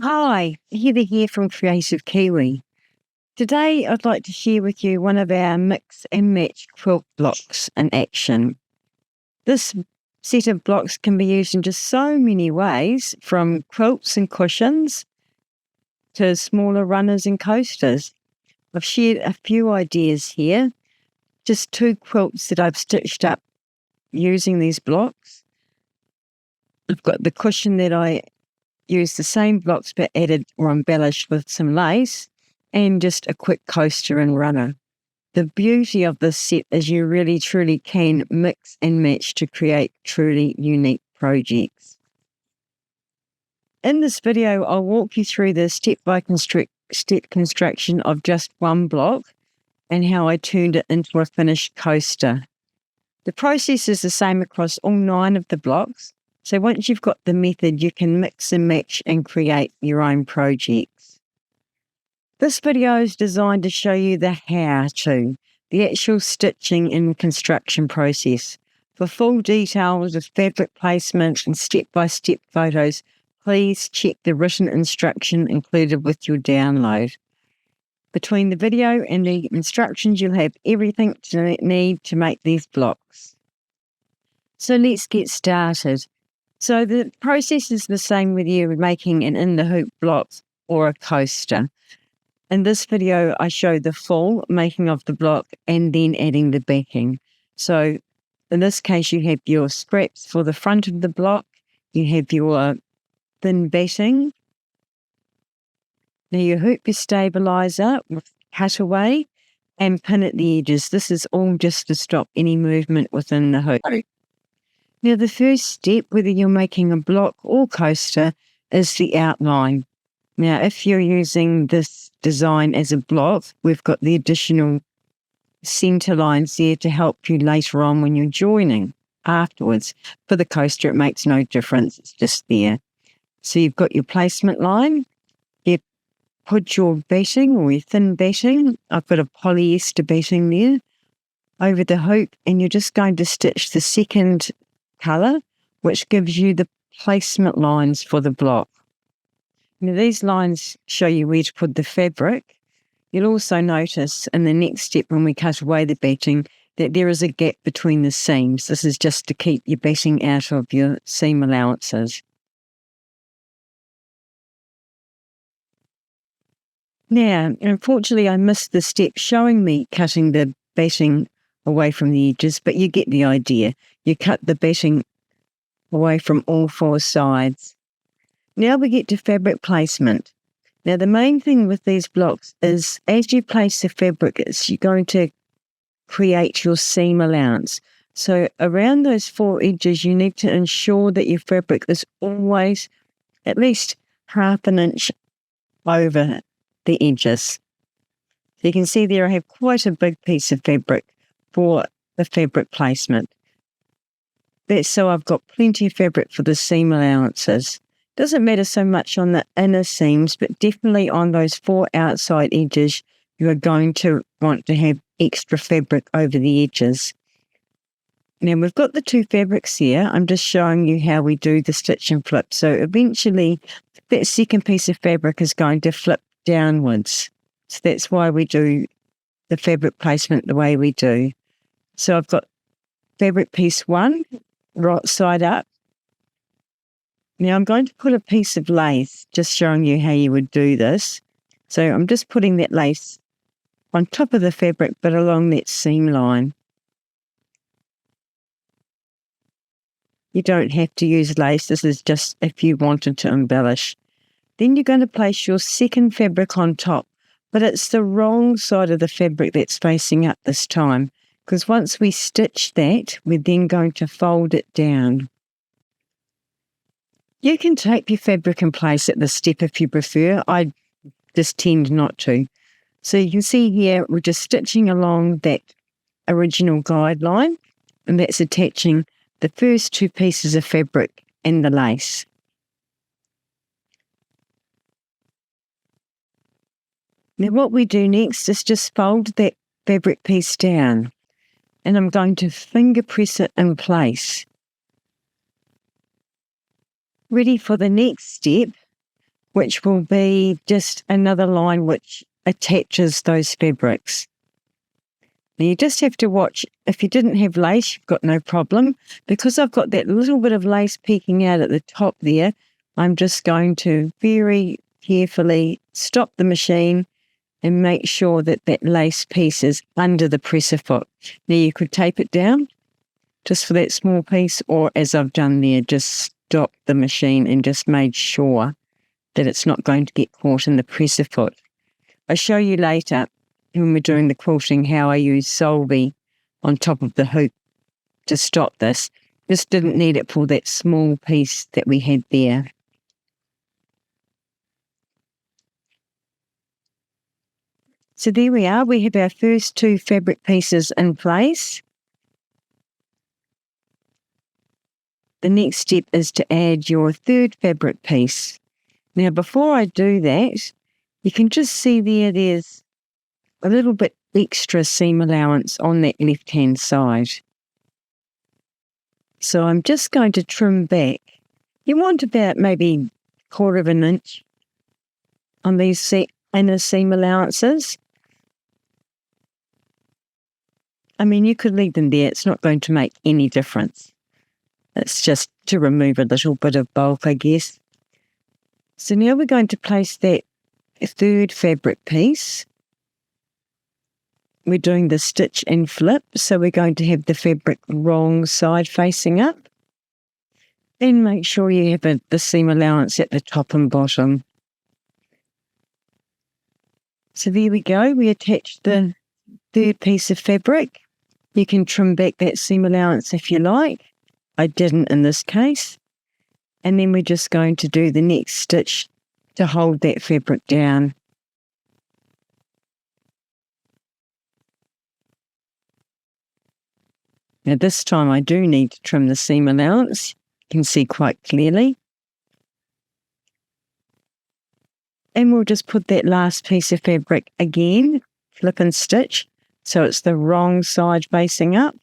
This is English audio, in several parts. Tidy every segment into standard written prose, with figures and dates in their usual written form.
Hi, Heather here from Creative Kiwi. Today I'd like to share with you one of our mix and match quilt blocks in action. This set of blocks can be used in just so many ways, from quilts and cushions to smaller runners and coasters. I've shared a few ideas here, just 2 quilts that I've stitched up using these blocks. I've got the cushion that I used the same blocks but added or embellished with some lace, and just a quick coaster and runner. The beauty of this set is you really truly can mix and match to create truly unique projects. In this video, I'll walk you through the step construction of just one block and how I turned it into a finished coaster. The process is the same across all 9 of the blocks, so once you've got the method, you can mix and match and create your own projects. This video is designed to show you the how-to, the actual stitching and construction process. For full details of fabric placement and step-by-step photos, please check the written instruction included with your download. Between the video and the instructions, you'll have everything you need to make these blocks. So let's get started. So the process is the same whether you're making an in-the-hoop block or a coaster. In this video, I show the full making of the block and then adding the backing. So in this case, you have your scraps for the front of the block, you have your thin batting. Now you hoop your stabilizer with cutaway and pin at the edges. This is all just to stop any movement within the hoop. Now the first step, whether you're making a block or coaster, is the outline. Now if you're using this design as a block, we've got the additional centre lines there to help you later on when you're joining afterwards. For the coaster, it makes no difference, it's just there. So you've got your placement line, you put your batting or your thin batting, I've got a polyester batting there, over the hoop, and you're just going to stitch the second colour, which gives you the placement lines for the block. Now these lines show you where to put the fabric. You'll also notice in the next step when we cut away the batting that there is a gap between the seams. This is just to keep your batting out of your seam allowances. Now, unfortunately, I missed the step showing me cutting the batting away from the edges, but you get the idea. You cut the batting away from all 4 sides. Now we get to fabric placement. Now the main thing with these blocks is as you place the fabric, you're going to create your seam allowance. So around those 4 edges, you need to ensure that your fabric is always at least half an inch over the edges. So you can see there I have quite a big piece of fabric for the fabric placement. That's so I've got plenty of fabric for the seam allowances. Doesn't matter so much on the inner seams, but definitely on those 4 outside edges, you are going to want to have extra fabric over the edges. Now we've got the 2 fabrics here. I'm just showing you how we do the stitch and flip. So eventually that second piece of fabric is going to flip downwards. So that's why we do the fabric placement the way we do. So I've got fabric piece 1, right side up. Now I'm going to put a piece of lace, just showing you how you would do this. So I'm just putting that lace on top of the fabric, but along that seam line. You don't have to use lace, this is just if you wanted to embellish. Then you're going to place your second fabric on top, but it's the wrong side of the fabric that's facing up this time, because once we stitch that, we're then going to fold it down. You can tape your fabric in place at this step if you prefer. I just tend not to. So you can see here we're just stitching along that original guideline, and that's attaching the first 2 pieces of fabric and the lace. Now what we do next is just fold that fabric piece down, and I'm going to finger press it in place. Ready for the next step, which will be just another line which attaches those fabrics. Now you just have to watch. If you didn't have lace, you've got no problem. Because I've got that little bit of lace peeking out at the top there, I'm just going to very carefully stop the machine and make sure that that lace piece is under the presser foot. Now you could tape it down just for that small piece, or as I've done there, just stop the machine and just made sure that it's not going to get caught in the presser foot. I'll show you later when we're doing the quilting how I use Solvy on top of the hoop to stop this. Just didn't need it for that small piece that we had there. So there we are. We have our first two fabric pieces in place. The next step is to add your third fabric piece. Now, before I do that, you can just see there's a little bit extra seam allowance on that left-hand side. So I'm just going to trim back. You want about maybe 1/4 inch on these inner seam allowances. I mean, you could leave them there. It's not going to make any difference. It's just to remove a little bit of bulk, I guess. So now we're going to place that third fabric piece. We're doing the stitch and flip, so we're going to have the fabric wrong side facing up. Then make sure you have the seam allowance at the top and bottom. So there we go. We attached the third piece of fabric. You can trim back that seam allowance if you like. I didn't in this case. And then we're just going to do the next stitch to hold that fabric down. Now this time I do need to trim the seam allowance. You can see quite clearly. And we'll just put that last piece of fabric again, flip and stitch, so it's the wrong side facing up.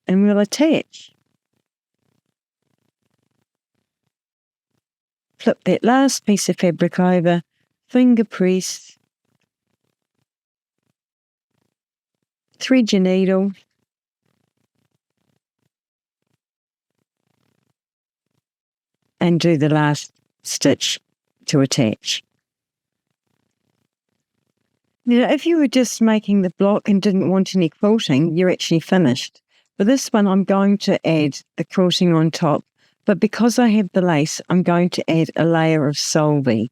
And we'll attach. Flip that last piece of fabric over, finger press, thread your needle, and do the last stitch to attach. Now, if you were just making the block and didn't want any quilting, you're actually finished. For this one, I'm going to add the quilting on top, but because I have the lace, I'm going to add a layer of Solvy.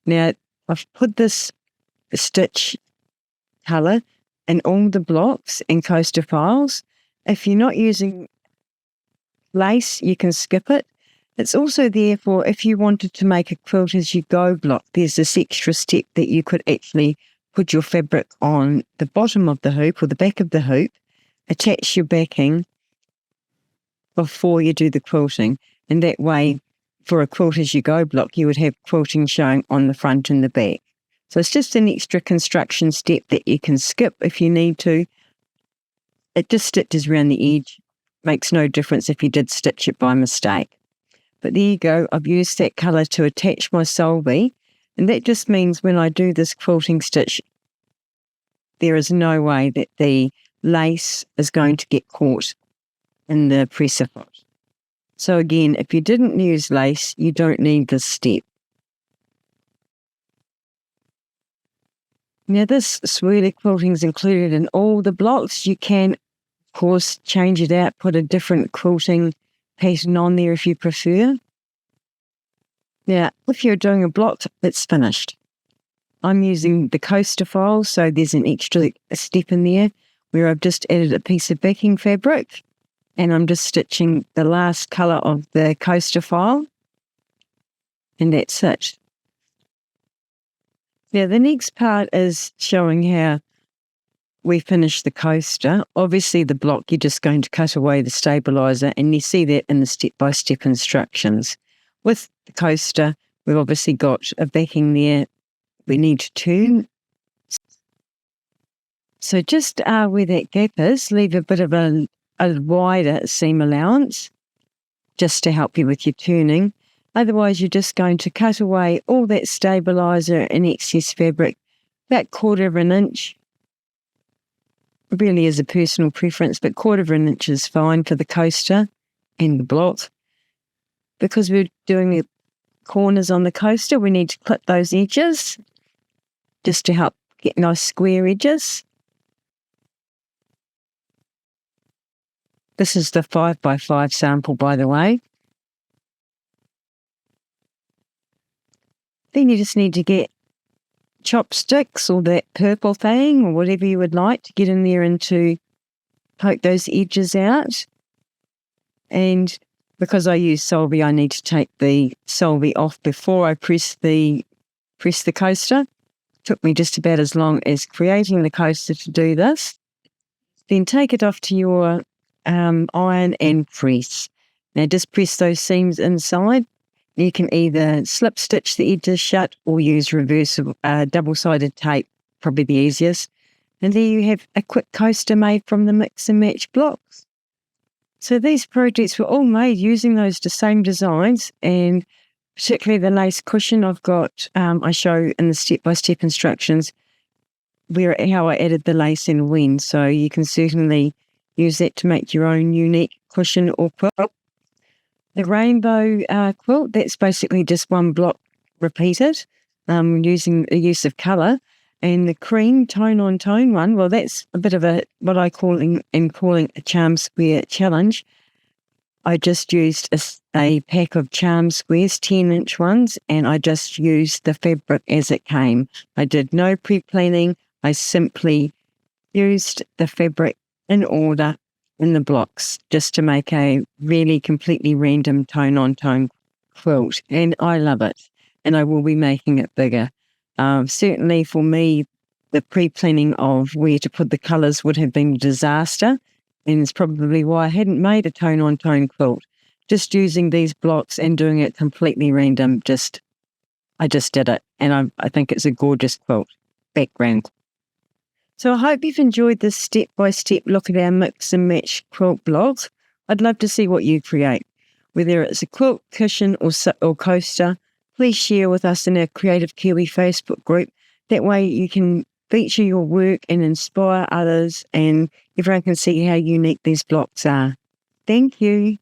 Now, I've put this stitch colour in all the blocks and coaster files. If you're not using lace, you can skip it. It's also there for if you wanted to make a quilt as you go block, there's this extra step that you could actually put your fabric on the bottom of the hoop or the back of the hoop, attach your backing before you do the quilting. And that way, for a quilt as you go block, you would have quilting showing on the front and the back. So it's just an extra construction step that you can skip if you need to. It just stitches around the edge. Makes no difference if you did stitch it by mistake. But there you go. I've used that colour to attach my Solvy. And that just means when I do this quilting stitch, there is no way that the lace is going to get caught in the presser foot. So again, if you didn't use lace, you don't need this step. Now this swirly quilting is included in all the blocks. You can, of course, change it out, put a different quilting pattern on there if you prefer. Now, if you're doing a block, it's finished. I'm using the coaster file, so there's an extra step in there where I've just added a piece of backing fabric and I'm just stitching the last colour of the coaster file, and that's it. Now, the next part is showing how we finish the coaster. Obviously, the block, you're just going to cut away the stabiliser, and you see that in the step-by-step instructions. With the coaster, we've obviously got a backing there we need to turn. So just where that gap is, leave a bit of a wider seam allowance. just to help you with your turning. Otherwise, you're just going to cut away all that stabiliser and excess fabric, about 1/4 of an inch. It really is a personal preference, but 1/4 of an inch is fine for the coaster and the block. Because we're doing the corners on the coaster, we need to clip those edges just to help get nice square edges. This is the 5x5 sample, by the way. Then you just need to get chopsticks or that purple thing or whatever you would like to get in there and to poke those edges out. And because I use Solvy, I need to take the Solvy off before I press the coaster. Took me just about as long as creating the coaster to do this. Then take it off to your iron and press. Now just press those seams inside. You can either slip stitch the edges shut or use reversible double-sided tape, probably the easiest. And there you have a quick coaster made from the mix and match blocks. So these projects were all made using those same designs, and particularly the lace cushion I've got, I show in the step-by-step instructions how I added the lace and when. So you can certainly use that to make your own unique cushion or quilt. The rainbow quilt, that's basically just one block repeated using the use of colour. And the cream tone-on-tone one, well, that's a bit of what I calling a charm square challenge. I just used a pack of charm squares, 10-inch ones, and I just used the fabric as it came. I did no pre-planning. I simply used the fabric in order in the blocks just to make a really completely random tone-on-tone quilt, and I love it, and I will be making it bigger. Certainly for me, the pre-planning of where to put the colours would have been a disaster, and it's probably why I hadn't made a tone-on-tone quilt. Just using these blocks and doing it completely random, I just did it, and I think it's a gorgeous quilt background. So I hope you've enjoyed this step-by-step look at our mix and match quilt blocks. I'd love to see what you create. Whether it's a quilt, cushion or coaster, please share with us in our Creative Kiwi Facebook group. That way you can feature your work and inspire others, and everyone can see how unique these blocks are. Thank you.